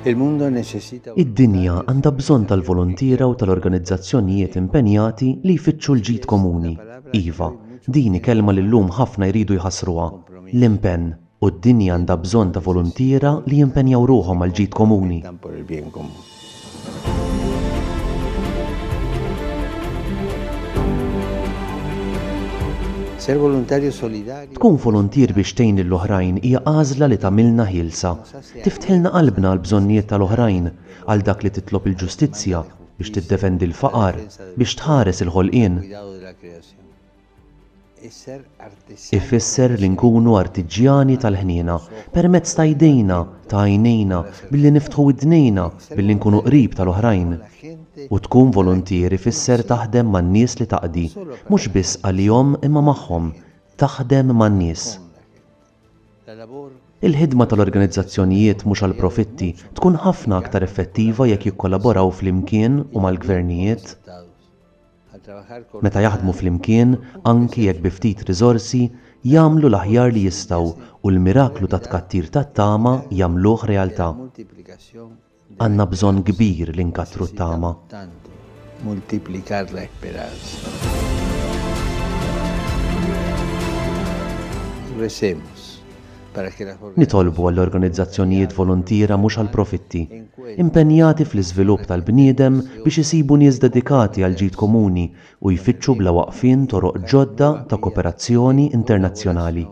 Id-dinja għandha bżonn tal-volontiera u tal-organizzazzjonijiet impenjati li jfittxu l-ġid komuni. Iva, din kelma li llum ħafna jridu jħassruha. L-impenn u d-dinja għandha bżonn ta' volontiera li jimpenjaw ruħhom għal ġid komuni. Tkun volontier biex tgħin lill-oħrajn hija għażla li tagħmilna ħielsa. Tiftilna qalbna għall bżonnijiet tal-oħrajn, għal dak li titlob il-ġustizzja, biex tiddefendi l-faqar, biex tħares il-ħolqien. Ifisser li nkunu artiġjani tal-ħniena, permezz ta' jdejna, ta' għajnejna, billi niftħu widnejna, billi nkunu qrib tal-oħrajn. U tkun volontier ifisser taħdem man-nies li taqdi, mhux biss għalihom imma magħhom, taħdem man-nies. Il-ħidma tal-organizzazzjonijiet mhux għall profitti tkun ħafna aktar effettiva jekk jikkollaboraw flimkien u mal-gvernijiet. Meta jaħdmu flimkien, anki jekk bi ftit riżorsi, jagħmlu l-aħjar li jistgħu u l-miraklu ta' tkattir tat-tama jagħmluh realtà. Għandna bżonn kbir li nkattru t-tama. Nitolbu għall-organizzazzjonijiet volontiera mhux għall profitti, impenjati fl-iżvilupp tal-bniedem biex isibu nies dedikati għal ġid komuni u jfittxu bla waqfien toroq ġodda ta' kooperazzjoni internazzjonali.